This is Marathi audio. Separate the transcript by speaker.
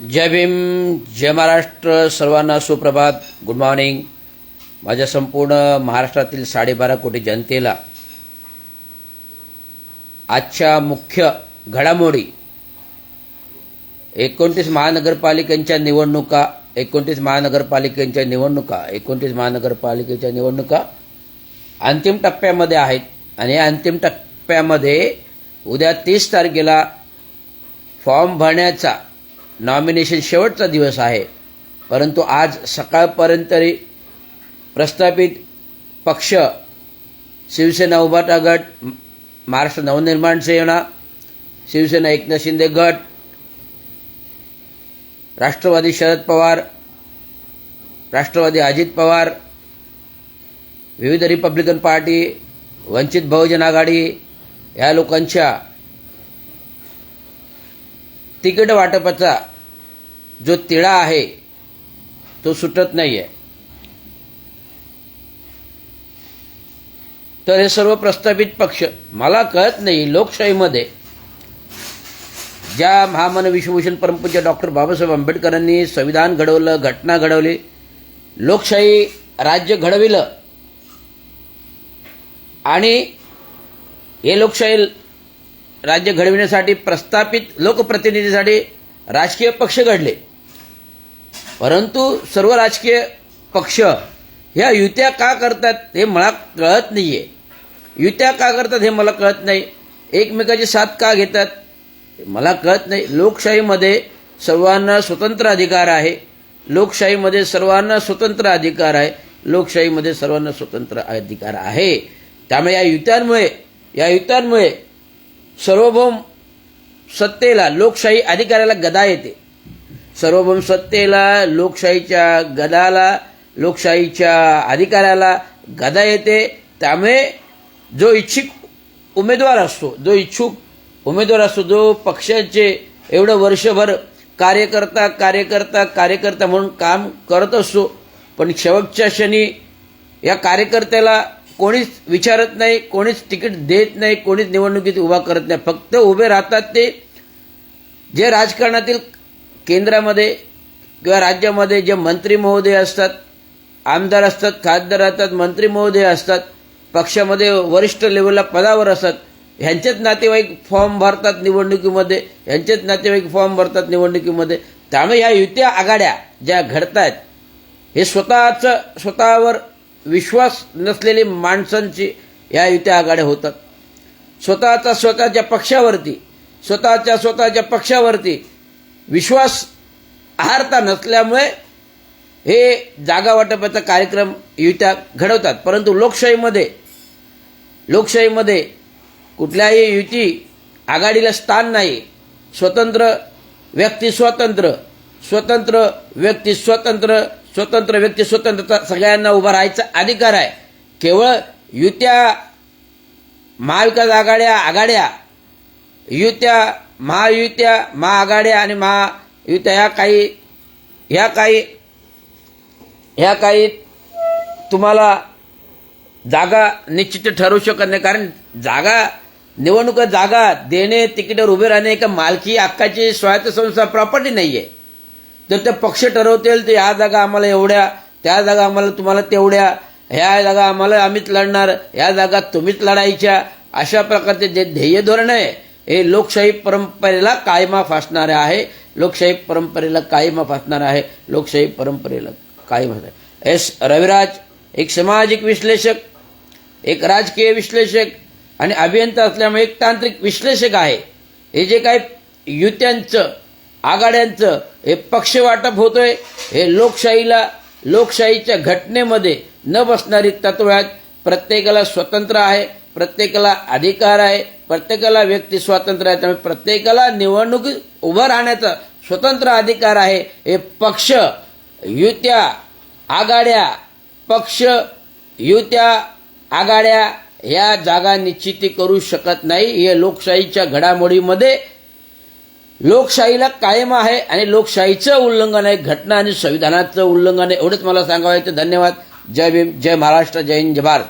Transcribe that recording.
Speaker 1: जय भीम, जय महाराष्ट्र. सर्वांना सुप्रभात, गुड मॉर्निंग. माझ्या संपूर्ण महाराष्ट्रातील 12.5 कोटी जनतेला आजच्या मुख्य घडामोडी 29 महानगरपालिकांच्या निवडणुका 29 महानगरपालिकेच्या निवडणुका अंतिम टप्प्यामध्ये आहेत आणि अंतिम टप्प्यामध्ये उद्या 30 तारखेला फॉर्म भरण्याचा नॉमिनेशन शेवटचा दिवस आहे. परंतु आज सकाळपर्यंत तरी प्रस्थापित पक्ष शिवसेना उभाटा गट, महाराष्ट्र नवनिर्माण सेना, शिवसेना एकनाथ शिंदे गट, राष्ट्रवादी शरद पवार, राष्ट्रवादी अजित पवार, विविध रिपब्लिकन पार्टी, वंचित बहुजन आघाडी या लोकांच्या तिकीट वाटपाचा जो तिढा आहे तो सुटत नाहीये. तर हे सर्व प्रस्थापित पक्ष, मला कळत नाही, लोकशाहीमध्ये ज्या महामानव विश्वभूषण परमपूज्य डॉक्टर बाबासाहेब आंबेडकरांनी संविधान घडवलं, घटना घडवली, लोकशाही राज्य घडविलं आणि हे लोकशाही राज्य घडविण्यासाठी प्रस्थापित लोकप्रतिनिधीसाठी राजकीय पक्ष घडले. परंतु सर्व राजकीय पक्ष ह्या युत्या का करतात हे मला कळत नाहीये. युत्या का करतात हे मला कळत नाही. एकमेकाची साथ का घेतात मला कळत नाही. लोकशाहीमध्ये सर्वांना स्वतंत्र अधिकार आहे. लोकशाहीमध्ये सर्वांना स्वतंत्र अधिकार आहे. लोकशाहीमध्ये सर्वांना स्वतंत्र अधिकार आहे. त्यामुळे या युत्यांमुळे सार्वभौम सत्तेला, लोकशाही अधिकाराला गदा येते. सार्वभौम सत्तेला, लोकशाहीच्या गदाला, लोकशाहीच्या अधिकाराला गदा येते. त्यामुळे जो इच्छुक उमेदवार असतो, जो पक्षाचे एवढं वर्षभर कार्यकर्ता म्हणून काम करत असतो, पण शेवटच्या क्षणी या कार्यकर्त्याला कोणीच विचारत नाही, कोणीच तिकीट देत नाही, कोणीच निवडणुकीत उभा करत नाही. फक्त उभे राहतात ते जे राजकारणातील केंद्रामध्ये किंवा राज्यामध्ये जे मंत्री महोदय असतात, आमदार असतात, खासदार असतात, मंत्री महोदय असतात, पक्षामध्ये वरिष्ठ लेवलला पदावर असतात, ह्यांचेच नातेवाईक फॉर्म भरतात निवडणुकीमध्ये. त्यामुळे ह्या युत्या आघाड्या ज्या घडतायत हे स्वतःवर विश्वास नसलेली माणसांची या युत्या आघाड्या होतात. स्वतःच्या पक्षावरती विश्वास आहारता नसल्यामुळे हे जागा वाटपाचा कार्यक्रम युत्या घडवतात. परंतु लोकशाहीमध्ये कुठल्याही युती आघाडीला स्थान नाही. स्वतंत्र व्यक्ती स्वतंत्रता सगळ्यांना उभा राहायचा अधिकार आहे. केवळ युत्या, महाविकास आघाड्या, महाआघाड्या आणि महायुत्या ह्या काही तुम्हाला जागा निश्चित ठरवू शकत नाही. कारण निवडणुका जागा देणे, तिकीटवर उभे राहणे एका मालकी हक्काची स्वायत्त संस्था प्रॉपर्टी नाहीये. तर ते पक्ष ठरवतील ते ह्या जागा आम्हाला एवढ्या, त्या जागा आम्हाला तुम्हाला तेवढ्या, ह्या जागा आम्हीच लढणार, ह्या जागा तुम्हीच लढायच्या, अशा प्रकारचे जे ध्येय धोरण आहे हे लोकशाही परंपरेला कायमा फासणार आहे. एस रविराज एक सामाजिक विश्लेषक, एक राजकीय विश्लेषक आणि अभियंता असल्यामुळे एक तांत्रिक विश्लेषक आहे. हे जे काही युत्यांचं, आघाड्यांचं हे पक्ष वाटप होतोय हे लोकशाहीच्या घटनेमध्ये न बसणारी तत्व आहेत. प्रत्येकाला स्वतंत्र आहे, प्रत्येकाला अधिकार आहे, प्रत्येकाला व्यक्ती स्वातंत्र्य आहे. त्यामुळे प्रत्येकाला निवडणुकीत उभं राहण्याचा स्वतंत्र अधिकार आहे. हे पक्ष, युत्या आघाड्या या जागा निश्चिती करू शकत नाही. हे लोकशाहीच्या घडामोडीमध्ये लोकशाहीला कायम आहे आणि लोकशाहीचं उल्लंघन आहे, घटना आणि संविधानाचं उल्लंघन आहे. एवढंच मला सांगायचं. धन्यवाद. जय भीम, जय महाराष्ट्र, जय हिंद, जय भारत.